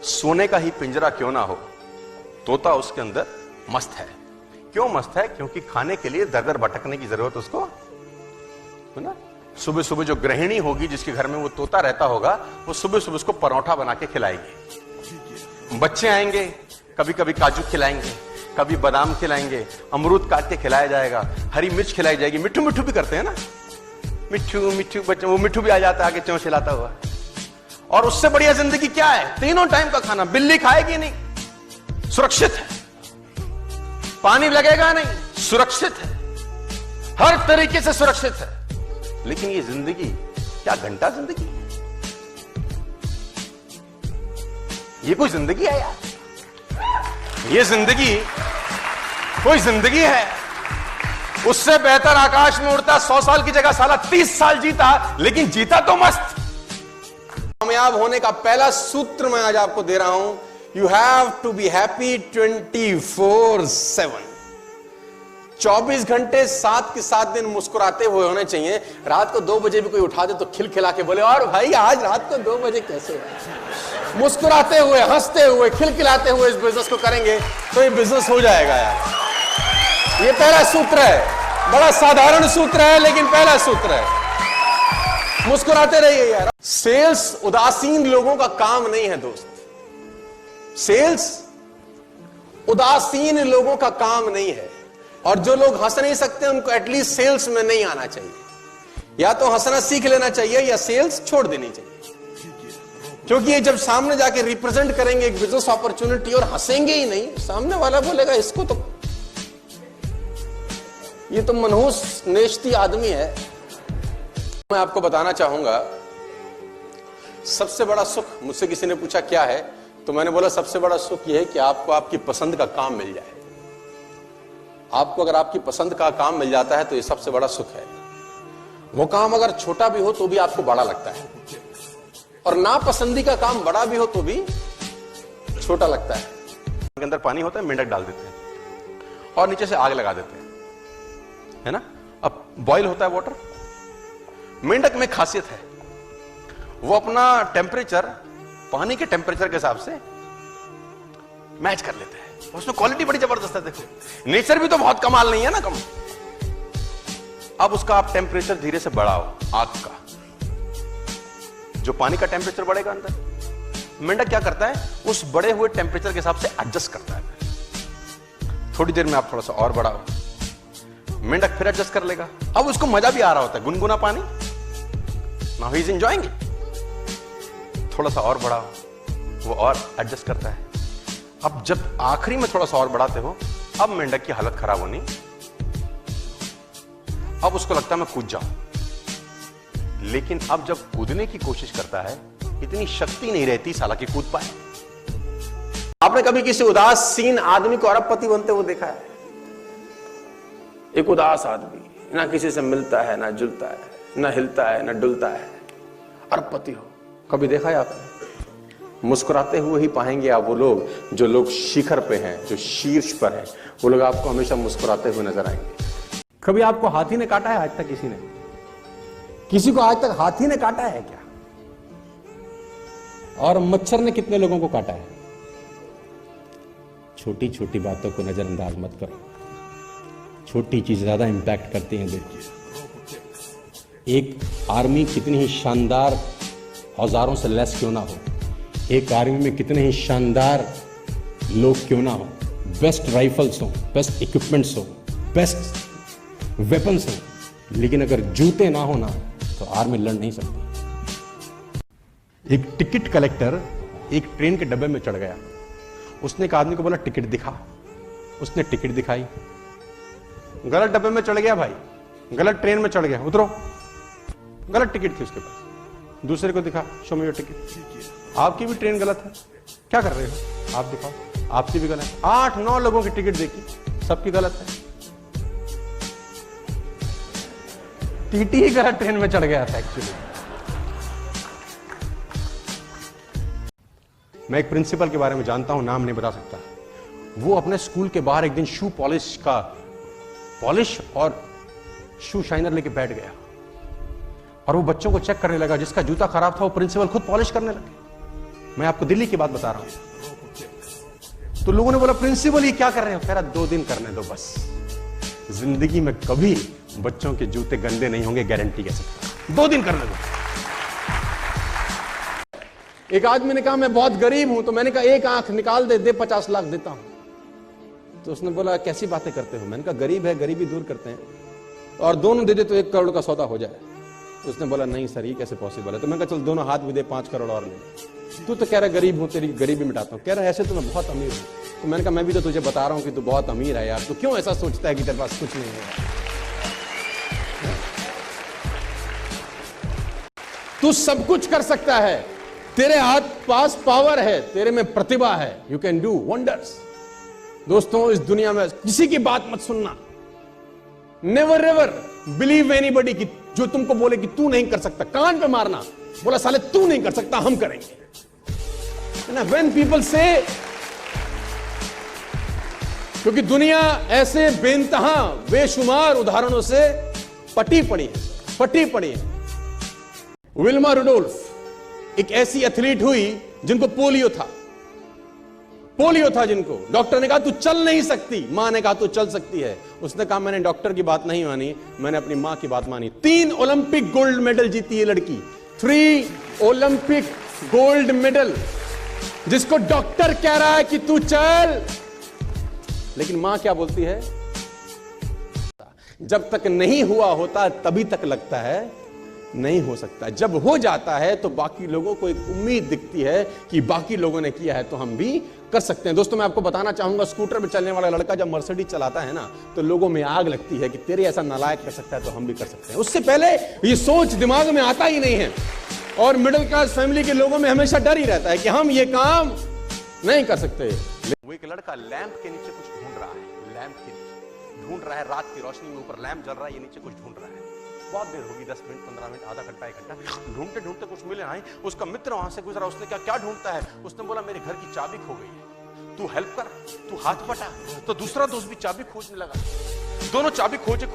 सोने का ही पिंजरा क्यों ना हो, तोता उसके अंदर मस्त है। क्यों मस्त है? क्योंकि खाने के लिए दर दर भटकने की जरूरत उसको है ना। सुबह सुबह जो गृहिणी होगी जिसके घर में वो तोता रहता होगा, वो सुबह सुबह उसको परोठा बना के खिलाएगी। बच्चे आएंगे, कभी कभी काजू खिलाएंगे, कभी बादाम खिलाएंगे, अमरूद काट के खिलाया जाएगा, हरी मिर्च खिलाई जाएगी। मिट्ठू मिट्ठू भी करते हैं ना, मिट्ठू मिट्ठू बच्चे, वो मिट्ठू भी आ जाता है आगे चोंच हिलाता हुआ। और उससे बढ़िया जिंदगी क्या है? तीनों टाइम का खाना। बिल्ली खाएगी नहीं, सुरक्षित है। पानी लगेगा नहीं, सुरक्षित है, हर तरीके से सुरक्षित है। लेकिन ये जिंदगी क्या घंटा जिंदगी? ये कोई जिंदगी है यार? ये जिंदगी कोई जिंदगी है? उससे बेहतर आकाश में उड़ता 100 साल की जगह साला 30 साल जीता, लेकिन जीता तो मस्त। कामयाब होने का पहला सूत्र मैं आज आपको दे रहा हूं, you have to be happy 24/7। 24 घंटे 7 के 7 दिन मुस्कुराते हुए होने चाहिए। रात को 2 बजे भी कोई उठा दे तो खिलखिला के बोले, और भाई आज रात को 2 बजे कैसे? मुस्कुराते हुए, हंसते हुए, खिलखिलाते हुए इस बिजनेस को करेंगे तो ये बिजनेस हो जाएगा यार। ये पहला सूत्र है, बड़ा साधारण सूत्र है लेकिन पहला सूत्र है। मुस्कुराते रहिए यार। सेल्स उदासीन लोगों का काम नहीं है दोस्त। सेल्स उदासीन लोगों का काम नहीं है। और जो लोग हंस नहीं सकते उनको एटलीस्ट सेल्स में नहीं आना चाहिए। या तो हंसना सीख लेना चाहिए या सेल्स छोड़ देनी चाहिए। क्योंकि ये जब सामने जाके रिप्रेजेंट करेंगे एक बिजनेस अपॉर्चुनिटी और हंसेंगे ही नहीं, सामने वाला बोलेगा इसको तो, ये तो मनहूस नेश्ती आदमी है। मैं आपको बताना चाहूंगा सबसे बड़ा सुख, मुझसे किसी ने पूछा क्या है, तो मैंने बोला सबसे बड़ा सुख यह है कि आपको आपकी पसंद का काम मिल जाए। आपको अगर आपकी पसंद का काम मिल जाता है तो यह सबसे बड़ा सुख है। वो काम अगर छोटा भी हो तो भी आपको बड़ा लगता है, और नापसंदी का काम बड़ा भी हो तो भी छोटा लगता है। के अंदर पानी होता है, मेंढक डाल देते हैं और नीचे से आग लगा देते हैं, है ना। अब बॉईल होता है वाटर। मेंढक में खासियत है, वो अपना टेम्परेचर पानी के टेम्परेचर के हिसाब से मैच कर लेते हैं। उसमें क्वालिटी बड़ी जबरदस्त है। देखो नेचर भी तो बहुत कमाल नहीं है ना, कम। अब उसका आप टेम्परेचर धीरे से बढ़ाओ, आग का, जो पानी का टेम्परेचर बढ़ेगा अंदर, मेंढक क्या करता है उस बढ़े हुए टेम्परेचर के हिसाब से एडजस्ट करता है। थोड़ी देर में आप थोड़ा सा और बढ़ाओ, मेंढक फिर एडजस्ट कर लेगा। अब उसको मजा भी आ रहा होता है, गुनगुना पानी, now he is enjoying it. थोड़ा सा और बढ़ाओ, वो और एडजस्ट करता है। अब जब आखिरी में थोड़ा सा और बढ़ाते हो, अब मेंढक की हालत खराब होनी। अब उसको लगता है मैं कूद जाऊं, लेकिन अब जब कूदने की कोशिश करता है, इतनी शक्ति नहीं रहती साला कि कूद पाए। आपने कभी किसी उदासीन आदमी को अरबपति बनते हुए देखा है? एक उदास आदमी ना किसी से मिलता है, ना जुलता है, ना हिलता है, ना डुलता है, अरबपति हो, कभी देखा है आपने? मुस्कुराते हुए ही पाएंगे आप वो लोग, जो लोग शिखर पे हैं, जो शीर्ष पर हैं, वो लोग आपको हमेशा मुस्कुराते हुए नजर आएंगे। कभी आपको हाथी ने काटा है? आज तक किसी ने, किसी को आज तक हाथी ने काटा है क्या? और मच्छर ने कितने लोगों को काटा है? छोटी छोटी बातों को नजरअंदाज मत करो, छोटी चीज ज्यादा इंपैक्ट करती हैं। देखिए एक आर्मी कितनी ही शानदार औजारों से लैस क्यों ना हो, एक आर्मी में कितने ही शानदार लोग क्यों ना हो, बेस्ट राइफल्स हो, बेस्ट इक्विपमेंट्स हो, बेस्ट वेपन्स हो, लेकिन अगर जूते ना हो ना तो आर्मी लड़ नहीं सकती। एक टिकट कलेक्टर एक ट्रेन के डब्बे में चढ़ गया। उसने एक आदमी को बोला टिकट दिखा। उसने टिकट दिखाई, गलत डब्बे में चढ़ गया भाई, गलत ट्रेन में चढ़ गया, उतरो। गलत टिकट थी उसके पास। दूसरे को दिखा, शो मी योर टिकट। आपकी भी ट्रेन गलत है, क्या कर रहे हो आप? दिखाओ, आपकी भी गलत है। 8-9 लोगों की टिकट देखी, सबकी गलत है। टीटी ही गलत ट्रेन में चढ़ गया था एक्चुअली। मैं एक प्रिंसिपल के बारे में जानता हूं, नाम नहीं बता सकता। वो अपने स्कूल के बाहर एक दिन शू पॉलिश और शू शाइनर लेके बैठ गया और वो बच्चों को चेक करने लगा। जिसका जूता खराब था वो प्रिंसिपल खुद पॉलिश करने लगे। मैं आपको दिल्ली की बात बता रहा हूं। तो लोगों ने बोला प्रिंसिपल ये क्या कर रहे हो? कह रहा 2 दिन करने दो बस, जिंदगी में कभी बच्चों के जूते गंदे नहीं होंगे, गारंटी कह सकता, 2 दिन करने दो। एक आदमी ने कहा मैं बहुत गरीब हूं, तो मैंने कहा एक आंख निकाल दे 50 लाख देता हूं। तो उसने बोला कैसी बातें करते हो? मैंने कहा गरीब है, गरीबी दूर करते हैं, और दोनों दे दे तो 1 करोड़ का सौदा हो जाए। तो उसने बोला नहीं सर ये कैसे पॉसिबल है? तो मैंने कहा चल दोनों हाथ भी दे, 5 करोड़ और ले। तू तो कह रहा गरीब हूं, तेरी गरीबी मिटाता हूं। कह रहा ऐसे तो मैं बहुत अमीर हूं। तो मैंने कहा मैं भी तो तुझे बता रहा हूं कि तू बहुत अमीर है यार, तू क्यों ऐसा सोचता है कि तेरे पास कुछ नहीं है? तू सब कुछ कर सकता है, तेरे हाथ पास पावर है, तेरे में प्रतिभा है, यू कैन डू वंडर्स। दोस्तों इस दुनिया में किसी की बात मत सुनना, नेवर एवर बिलीव एनीबॉडी की जो तुमको बोले कि तू नहीं कर सकता, कान पे मारना, बोला साले तू नहीं कर सकता हम करेंगे ना। व्हेन पीपल से, क्योंकि दुनिया ऐसे बेइंतहा बेशुमार उदाहरणों से पटी पड़ी है। विल्मा रुडोल्फ एक ऐसी एथलीट हुई जिनको पोलियो था जिनको डॉक्टर ने कहा तू चल नहीं सकती, मां ने कहा तू चल सकती है। उसने कहा मैंने डॉक्टर की बात नहीं मानी, मैंने अपनी मां की बात मानी। 3 ओलंपिक गोल्ड मेडल जीती है लड़की, 3 ओलंपिक गोल्ड मेडल, जिसको डॉक्टर कह रहा है कि तू चल, लेकिन मां क्या बोलती है? जब तक नहीं हुआ होता तभी तक लगता है नहीं हो सकता, जब हो जाता है तो बाकी लोगों को एक उम्मीद दिखती है कि बाकी लोगों ने किया है तो हम भी कर सकते हैं। दोस्तों मैं आपको बताना चाहूंगा, स्कूटर पे चलने वाला लड़का जब मर्सिडीज चलाता है ना, तो लोगों में आग लगती है कि तेरे ऐसा नालायक कर सकता है तो हम भी कर सकते हैं। उससे पहले ये सोच दिमाग में आता ही नहीं है, और मिडिल क्लास फैमिली के लोगों में हमेशा डर ही रहता है कि हम ये काम नहीं कर सकते। वो एक लड़का लैंप के नीचे कुछ ढूंढ रहा है, लैंप के नीचे ढूंढ रहा है, रात की रोशनी में ऊपर लैंप जल रहा है, ये नीचे कुछ ढूंढ रहा है। बहुत देर होगी, 10 मिनट, 15 मिनट, आधा घंटा, 1 घंटा, ढूंढते ढूंढते कुछ मिले नहीं। उसका मित्र वहां से गुजरा, उसने क्या क्या ढूंढता है? उसने बोला मेरे घर की चाबी खो गई है, तू हेल्प कर, तू हाथ बटा। तो दूसरा दोस्त भी चाबी खोजने लगा, दोनों चाबी खोजे,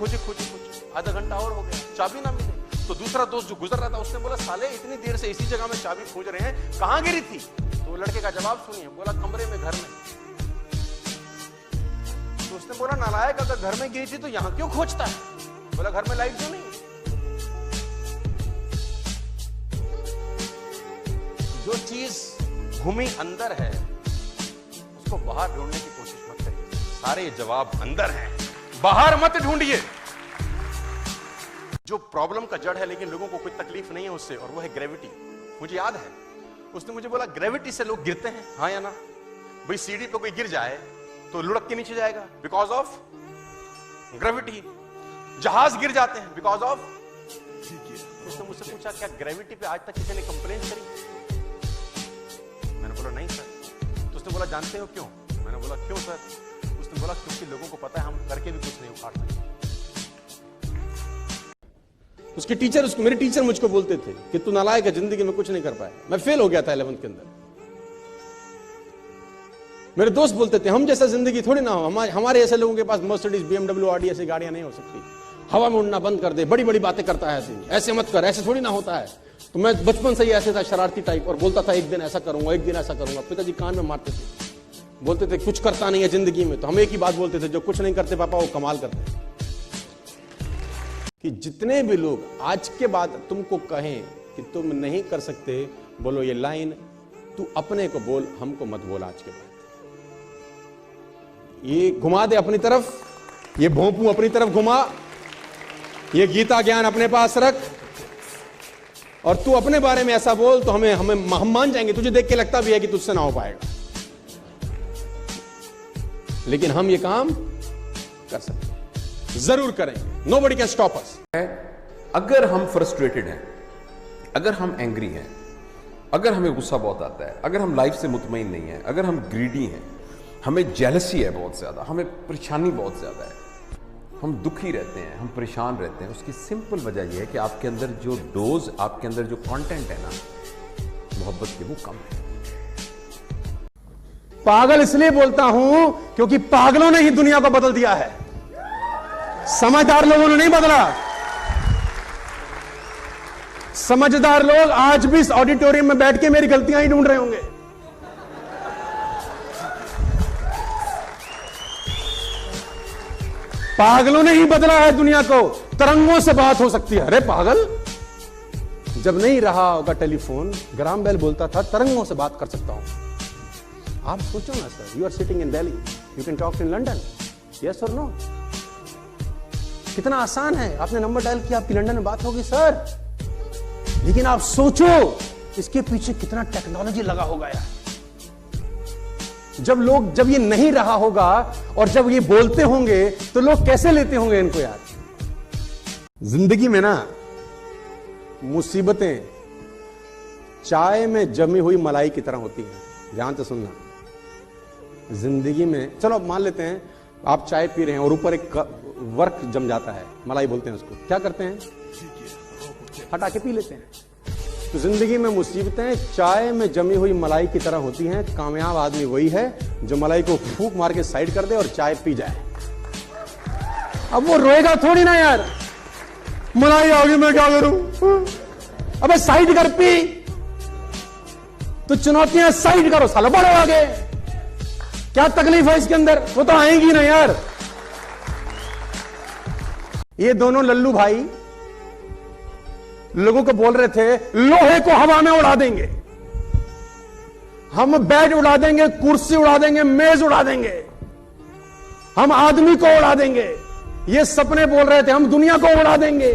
आधा घंटा और हो गया, चाबी ना मिले। तो दूसरा दोस्त जो गुजर रहा था उसने बोला साले इतनी देर से इसी जगह में चाबी खोज रहे हैं, कहां गिरी थी? तो लड़के का जवाब सुनिए, बोला कमरे में, घर में। तो उसने बोला नालायक अगर घर में गिरी थी तो यहां क्यों खोजता है? बोला घर में लाइट क्यों नहीं? जो चीज घूमी अंदर है उसको बाहर ढूंढने की कोशिश मत करिए, सारे जवाब अंदर हैं, बाहर मत ढूंढिए। जो प्रॉब्लम का जड़ है लेकिन लोगों को कोई तकलीफ नहीं है उससे, और वो है ग्रेविटी। मुझे याद है उसने मुझे बोला ग्रेविटी से लोग गिरते हैं, हाँ या ना? भाई सीढ़ी पे कोई गिर जाए तो लुढ़क के नीचे जाएगा बिकॉज ऑफ ग्रेविटी। जहाज गिर जाते हैं बिकॉज ऑफ। उसने मुझसे पूछा क्या ग्रेविटी पे आज तक किसी ने कंप्लेंट करी? मैंने बोला नहीं सर। तो उसने बोला जानते हो क्यों? मैंने बोला क्यों सर? उसने बोला क्योंकि लोगों को पता है हम करके भी कुछ नहीं उखाड़ सकते। उसके टीचर, मेरे टीचर मुझको बोलते थे कि तू नालायक है, जिंदगी में कुछ नहीं कर पाया। मैं फेल हो गया था 11th के अंदर। मेरे दोस्त बोलते थे हम जैसा जिंदगी थोड़ी ना हो, हमारे ऐसे लोगों के पास मर्सिडीज, BMW, ऑडी ऐसी गाड़ियां नहीं हो सकती। हवा में उड़ना बंद कर दे, बड़ी बड़ी बातें करता है तू, ऐसे मत कर, ऐसे थोड़ी ना होता है। तो मैं बचपन से ही ऐसे था, शरारती टाइप, और बोलता था एक दिन ऐसा करूंगा, एक दिन ऐसा करूंगा। पिताजी कान में मारते थे, बोलते थे कुछ करता नहीं है जिंदगी में। तो हम एक ही बात बोलते थे, जो कुछ नहीं करते पापा वो कमाल करते हैं। कि जितने भी लोग आज के बाद तुमको कहें कि तुम नहीं कर सकते, बोलो ये लाइन तू अपने को बोल, हमको मत बोल। आज के बाद ये घुमा दे अपनी तरफ, ये भोंपू अपनी तरफ घुमा, ये गीता ज्ञान अपने पास रख, और तू अपने बारे में ऐसा बोल तो हम मान जाएंगे। तुझे देख के लगता भी है कि तुझसे ना हो पाएगा, लेकिन हम ये काम कर सकते हैं, जरूर करेंगे। Nobody can stop us. अगर हम फ्रस्ट्रेटेड हैं, अगर हम एंग्री हैं, अगर हमें गुस्सा बहुत आता है, अगर हम लाइफ से मुतमईन नहीं है, अगर हम ग्रीडी हैं, हमें जेलसी है बहुत ज़्यादा, हमें परेशानी बहुत ज़्यादा है, हम दुखी रहते हैं, हम परेशान रहते हैं, उसकी सिंपल वजह यह है कि आपके अंदर जो डोज, आपके अंदर जो कंटेंट है ना मोहब्बत के, वो कम है। पागल इसलिए बोलता हूं क्योंकि पागलों ने ही दुनिया को बदल दिया है, समझदार लोगों ने नहीं बदला। समझदार लोग आज भी इस ऑडिटोरियम में बैठ के मेरी गलतियां ही ढूंढ रहे होंगे। पागलों ने ही बदला है दुनिया को, तरंगों से बात हो सकती है। अरे पागल, जब नहीं रहा होगा टेलीफोन, ग्राम बेल बोलता था तरंगों से बात कर सकता हूं। आप सोचो ना sir, you are sitting in Delhi, you can talk in London, yes और नो। कितना आसान है, आपने नंबर डायल किया, आपकी लंदन में बात होगी सर। लेकिन आप सोचो इसके पीछे कितना टेक्नोलॉजी लगा होगा यार। जब ये नहीं रहा होगा और जब ये बोलते होंगे तो लोग कैसे लेते होंगे इनको यार। जिंदगी में ना मुसीबतें चाय में जमी हुई मलाई की तरह होती हैं। ध्यान से सुनना। जिंदगी में चलो मान लेते हैं आप चाय पी रहे हैं और ऊपर एक वर्क जम जाता है, मलाई बोलते हैं उसको, क्या करते हैं? हटा के पी लेते हैं। तो जिंदगी में मुसीबतें चाय में जमी हुई मलाई की तरह होती हैं। कामयाब आदमी वही है जो मलाई को फूंक मार के साइड कर दे और चाय पी जाए। अब वो रोएगा थोड़ी ना यार, मलाई आ गई मैं क्या करूं। अबे साइड कर, पी। तो चुनौतियां साइड करो सालो, बढ़ो आगे। क्या तकलीफ है इसके अंदर? वो तो आएंगी ना यार। ये दोनों लल्लू भाई लोगों को बोल रहे थे लोहे को हवा में उड़ा देंगे, हम बेड उड़ा देंगे, कुर्सी उड़ा देंगे, मेज उड़ा देंगे, हम आदमी को उड़ा देंगे। ये सपने बोल रहे थे, हम दुनिया को उड़ा देंगे।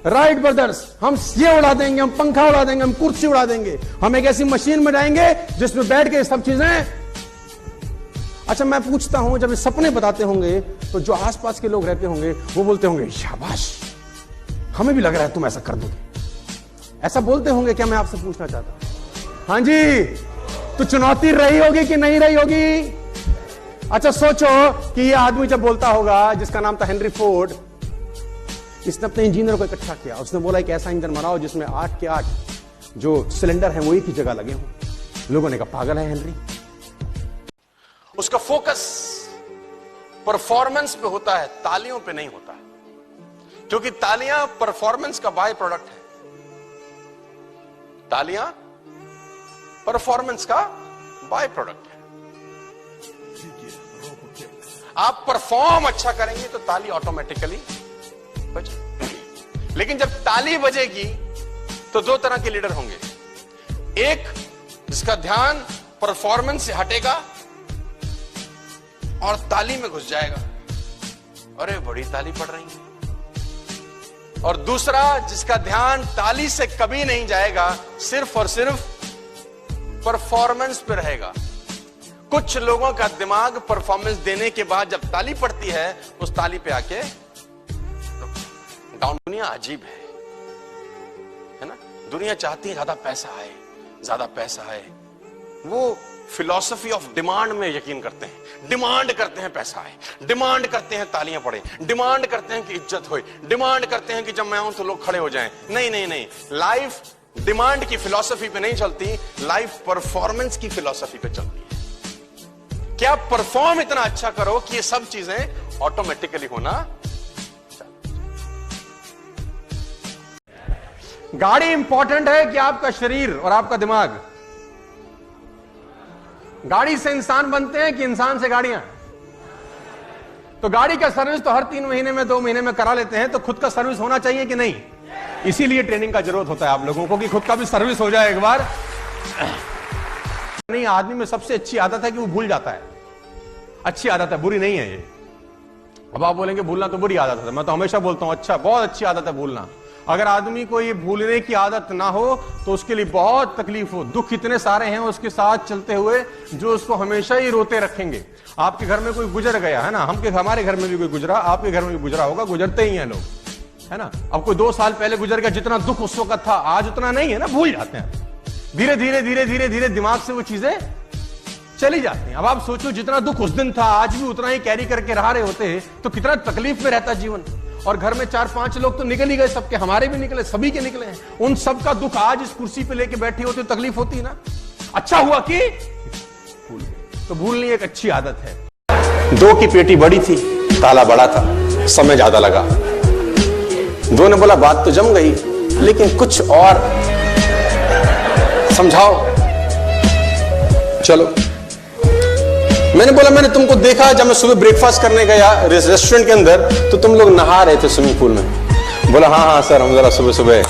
राइट ब्रदर्स, हम ये उड़ा देंगे, हम पंखा उड़ा देंगे, हम कुर्सी उड़ा देंगे, हम एक ऐसी मशीन में जाएंगे जिसमें बैठ के सब चीजें। अच्छा मैं पूछता हूं, जब ये सपने बताते होंगे तो जो आसपास के लोग रहते होंगे वो बोलते होंगे शाबाश, हमें भी लग रहा है तुम ऐसा कर दोगे, ऐसा बोलते होंगे क्या? मैं आपसे पूछना चाहता हूं। हाँ जी, तो चुनौती रही होगी कि नहीं रही होगी? अच्छा सोचो कि ये आदमी जब बोलता होगा, जिसका नाम था हेनरी फोर्ड, इसने अपने इंजीनियर को इकट्ठा किया, उसने बोला एक ऐसा इंजन बनाओ जिसमें 8 के 8 जो सिलेंडर है वो एक ही जगह लगे हों। लोगों ने कहा पागल है हेनरी। उसका फोकस परफॉर्मेंस पे होता है, तालियों पे नहीं होता, क्योंकि तालियां परफॉर्मेंस का बाय प्रोडक्ट है। तालियां परफॉर्मेंस का बाय प्रोडक्ट है। आप परफॉर्म अच्छा करेंगे तो ताली ऑटोमेटिकली बजे। लेकिन जब ताली बजेगी तो दो तरह के लीडर होंगे, एक जिसका ध्यान परफॉर्मेंस से हटेगा और ताली में घुस जाएगा, अरे बड़ी ताली पड़ रही है, और दूसरा जिसका ध्यान ताली से कभी नहीं जाएगा, सिर्फ और सिर्फ परफॉर्मेंस पे रहेगा। कुछ लोगों का दिमाग परफॉर्मेंस देने के बाद जब ताली पड़ती है उस ताली पे आके डाउन। दुनिया अजीब है ना? दुनिया चाहती है ज्यादा पैसा आए, ज्यादा पैसा आए। वो फिलॉसफी ऑफ डिमांड में यकीन करते हैं, डिमांड करते हैं पैसा आए, डिमांड करते हैं तालियां पड़े, डिमांड करते हैं कि इज्जत होए, डिमांड करते हैं कि जब मैं आऊं तो लोग खड़े हो जाएं। नहीं नहीं नहीं, लाइफ डिमांड की फिलॉसफी पे नहीं चलती, लाइफ परफॉर्मेंस की फिलॉसफी पे चलती है। क्या परफॉर्म इतना अच्छा करो कि ये सब चीजें ऑटोमेटिकली होना। गाड़ी इंपॉर्टेंट है कि आपका शरीर और आपका दिमाग? गाड़ी से इंसान बनते हैं कि इंसान से गाड़ियां? तो गाड़ी का सर्विस तो हर 3 महीने में 2 महीने में करा लेते हैं, तो खुद का सर्विस होना चाहिए कि नहीं? इसीलिए ट्रेनिंग का जरूरत होता है आप लोगों को कि खुद का भी सर्विस हो जाए एक बार। नहीं, आदमी में सबसे अच्छी आदत है कि वो भूल जाता है। अच्छी आदत है, बुरी नहीं है ये। अब आप बोलेंगे भूलना तो बुरी आदत है, मैं तो हमेशा बोलता हूं अच्छा, बहुत अच्छी आदत है भूलना। अगर आदमी को ये भूलने की आदत ना हो तो उसके लिए बहुत तकलीफ हो। दुख इतने सारे हैं उसके साथ चलते हुए जो उसको हमेशा ही रोते रखेंगे। आपके घर में कोई गुजर गया है ना, हमारे घर में भी कोई गुजरा, आपके घर में भी गुजरा होगा, गुजरते ही हैं लोग, है ना। अब कोई 2 साल पहले गुजर गया, जितना दुख उस वक्त था आज उतना नहीं है ना, भूल जाते हैं। धीरे धीरे धीरे धीरे धीरे दिमाग से वो चीजें चली जाती हैं। अब आप सोचो जितना दुख उस दिन था आज भी उतना ही कैरी करके रह रहे होते तो कितना तकलीफ में रहता जीवन। और घर में 4-5 लोग तो निकल ही गए, सबके, हमारे भी निकले, सभी के निकले हैं। उन सब का दुख आज इस कुर्सी पे लेके बैठे होते तो तकलीफ होती ना। अच्छा हुआ कि भूल गए। तो भूलनी एक अच्छी आदत है। 2 की पेटी बड़ी थी, ताला बड़ा था, समय ज्यादा लगा। 2 ने बोला बात तो जम गई लेकिन कुछ और समझाओ। चलो मैंने बोला मैंने तुमको देखा जब मैं सुबह ब्रेकफास्ट करने गया रेस्टोरेंट के अंदर, तो तुम लोग नहा रहे थे स्विमिंग पूल में। बोला हाँ हाँ सर, हम जरा सुबह सुबह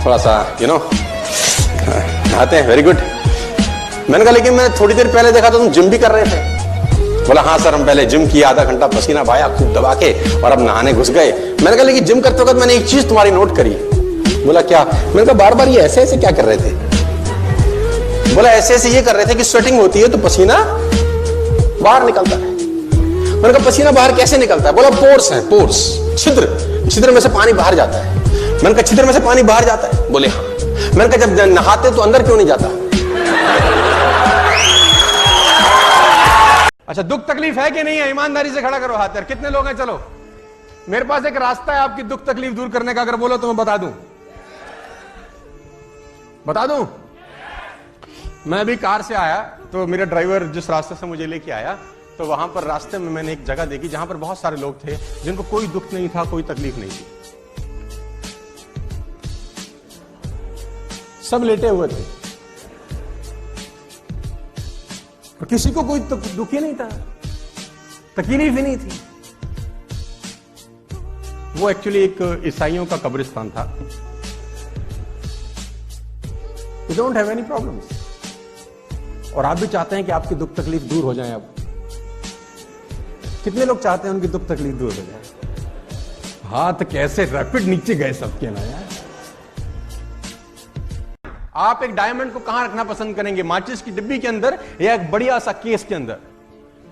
थोड़ा सा नहाते हैं। Very good. मैंने कहा लेकिन मैंने थोड़ी देर पहले देखा तो तुम जिम भी कर रहे थे। बोला हाँ सर, हम पहले जिम किया, आधा घंटा पसीना बहाया खूब दबा के, और अब नहाने घुस गए। मैंने कहा लेकिन जिम करते वक्त मैंने एक चीज तुम्हारी नोट करी। बोला क्या? मैंने कहा बार बार ये ऐसे ऐसे क्या कर रहे थे? बोला ऐसे ऐसे ये कर रहे थे कि स्वेटिंग होती है तो पसीना बाहर निकलता है। मैंने कहा पसीना बाहर कैसे निकलता है? बोला पोर्स है, पोर्स, छिद्र में से पानी बाहर जाता है। मैंने कहा छिद्र में से पानी बाहर जाता है? बोले हाँ। मैंने कहा जब नहाते तो अंदर क्यों नहीं जाता? अच्छा, दुख तकलीफ है कि नहीं है? ईमानदारी से खड़ा करो हाथ यार। कितने लोग हैं? चलो, मेरे पास एक रास्ता है आपकी दुख तकलीफ दूर करने का। अगर बोलो तो मैं बता दूं। मैं अभी कार से आया तो मेरा ड्राइवर जिस रास्ते से मुझे लेके आया, तो वहां पर रास्ते में मैंने एक जगह देखी जहां पर बहुत सारे लोग थे जिनको कोई दुख नहीं था, कोई तकलीफ नहीं थी। सब लेटे हुए थे और किसी को कोई दुख ही नहीं था, तकलीफ ही नहीं थी। वो एक्चुअली एक ईसाइयों का कब्रिस्तान था। You don't have any problems। और आप भी चाहते हैं कि आपकी दुख तकलीफ दूर हो जाए। अब कितने लोग चाहते हैं उनकी दुख तकलीफ दूर हो जाए? हाथ कैसे रैपिड नीचे गए सबके ना यार। आप एक डायमंड को कहां रखना पसंद करेंगे? माचिस की डिब्बी के अंदर या एक बढ़िया सा केस के अंदर?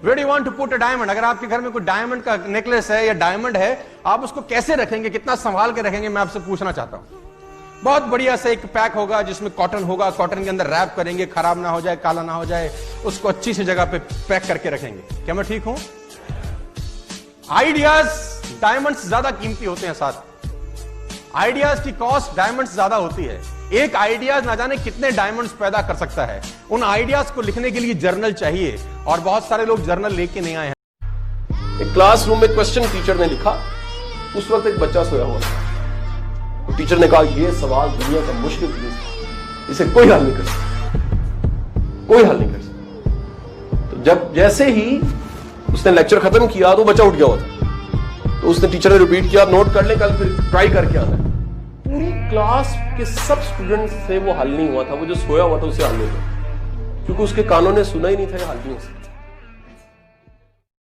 Where do you want to put a diamond? अगर आपके घर में कोई डायमंड का नेकलेस है या डायमंड है, आप उसको कैसे रखेंगे, कितना संभाल के रखेंगे? मैं आपसे पूछना चाहता हूं। बहुत बढ़िया से एक पैक होगा जिसमें कॉटन होगा, कॉटन के अंदर रैप करेंगे, खराब ना हो जाए, काला ना हो जाए, उसको अच्छी सी जगह पे पैक करके रखेंगे। क्या मैं ठीक हूं? आइडियाज डायमंड्स ज्यादा कीमती होते हैं साथ। आइडियाज की कॉस्ट डायमंड्स ज्यादा होती है। एक आइडियाज ना जाने कितने डायमंड्स पैदा कर सकता है। उन आइडियाज को लिखने के लिए जर्नल चाहिए और बहुत सारे लोग जर्नल लेके नहीं आए हैं। एक क्लासरूम में क्वेश्चन टीचर ने लिखा। उस वक्त एक बच्चा सोया हुआ था। टीचर ने कहा यह सवाल दुनिया का मुश्किल चीज, इसे कोई हल नहीं कर सकता, कोई हल नहीं कर सकता। तो जब जैसे ही उसने लेक्चर खत्म किया तो बच्चा उठ गया हुआ था। तो उसने टीचर ने रिपीट किया, नोट कर ले, कल फिर ट्राई करके आना है। पूरी क्लास के सब स्टूडेंट्स से वो हल नहीं हुआ था। वो जो सोया हुआ था उसे हल नहीं हुआ, क्योंकि उसके कानों ने सुना ही नहीं था, ये हल नहीं हो सकता।